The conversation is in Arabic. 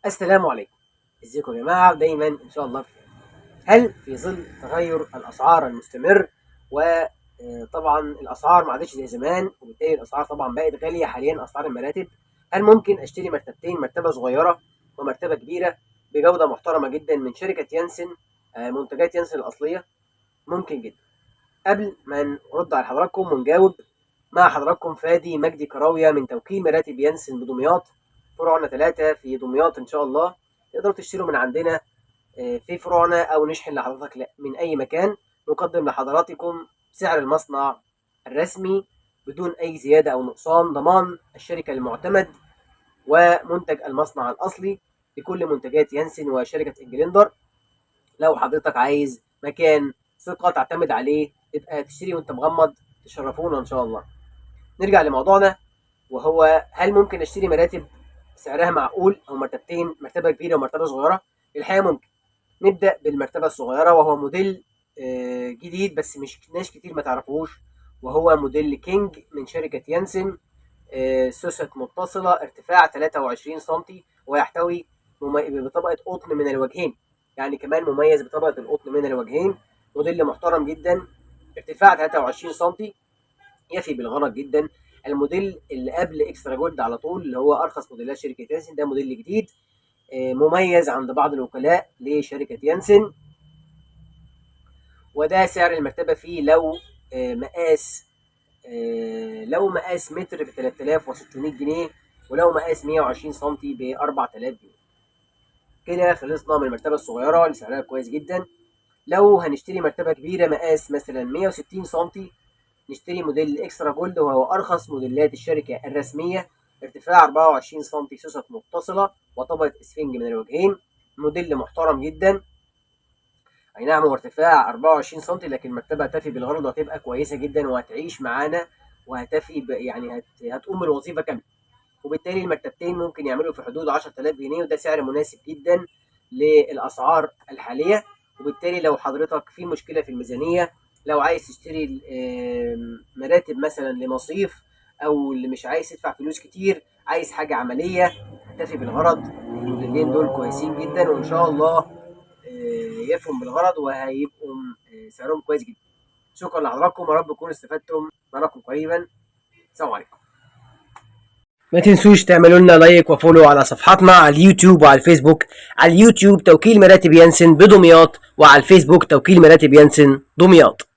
السلام عليكم. ازيكم يا جماعة؟ دايما ان شاء الله بخير. هل في ظل تغير الاسعار المستمر وطبعا الاسعار ما عادتش زي زمان، وبالتالي الاسعار طبعا بقت غالية حاليا، اسعار المراتب، هل ممكن اشتري مرتبتين، مرتبة صغيرة ومرتبة كبيرة بجودة محترمة جدا من شركة يانسن، منتجات يانسن الاصلية؟ ممكن جدا. قبل ما نرد على حضراتكم ونجاوب، مع حضراتكم فادي مجدي كراوية من توكيل مراتب يانسن بدمياط، فروعنا 3 في دمياط ان شاء الله. تقدروا تشتروا من عندنا في فروعنا او نشحن لحضرتك من اي مكان. نقدم لحضراتكم سعر المصنع الرسمي بدون اي زيادة او نقصان، ضمان الشركة المعتمد ومنتج المصنع الاصلي لكل منتجات يانسن وشركة انجلندر. لو حضرتك عايز مكان ثقة تعتمد عليه تبقى تشتري وانت مغمض، تشرفونا ان شاء الله. نرجع لموضوعنا، وهو هل ممكن اشتري مراتب سعرها معقول او مرتبتين، مرتبة كبيرة ومرتبة صغيرة؟ الحقيقة ممكن. نبدأ بالمرتبة الصغيرة، وهو موديل جديد بس مش ناس كتير ما تعرفوش، وهو موديل كينج من شركة يانسن. سوست متصلة، ارتفاع 23 سنتي، ويحتوي بطبقة قطن من الوجهين، يعني كمان مميز بطبقة القطن من الوجهين. موديل محترم جدا، ارتفاع 23 سنتي، يفي بالغرض جدا. الموديل اللي قبل اكسترا جولد على طول، اللي هو ارخص موديلات شركة يانسن، ده موديل جديد مميز عند بعض الوكلاء لشركة يانسن. وده سعر المرتبة فيه لو مقاس متر ب 3600 جنيه، ولو مقاس 120 سم ب 4000 جنيه. كده خلصنا من المرتبة الصغيرة اللي سعرها كويس جدا. لو هنشتري مرتبة كبيرة مقاس مثلا 160 سم، نشتري موديل اكسترا جولد، وهو ارخص موديلات الشركة الرسمية، ارتفاع 24 سم، سوست متصلة وطبقة اسفنج من الوجهين. موديل محترم جدا، اي نعم هو ارتفاع 24 سم، لكن المرتبه هتفي بالغرض وهتبقى كويسه جدا وهتعيش معانا وهتفي يعني هتقوم بالوظيفه كامله. وبالتالي المرتبتين ممكن يعملوا في حدود 10000 جنيه، وده سعر مناسب جدا للاسعار الحاليه. وبالتالي لو حضرتك في مشكله في الميزانيه، لو عايز تشتري مراتب مثلا لمصيف، او اللي مش عايز تدفع فلوس كتير، عايز حاجه عمليه هتفي بالغرض، الموديلين دول كويسين جدا وان شاء الله يفهم بالغرض، وهيبقوا سعرهم كويس جدا. شكرا لحضراتكم، يا رب تكونوا استفدتم. نراكم قريبا، السلام عليكم. ما تنسوش تعملوا لنا لايك وفولو على صفحاتنا على اليوتيوب وعلى الفيسبوك. على اليوتيوب توكيل مراتب يانسن بدمياط، وعلى الفيسبوك توكيل مراتب يانسن دمياط.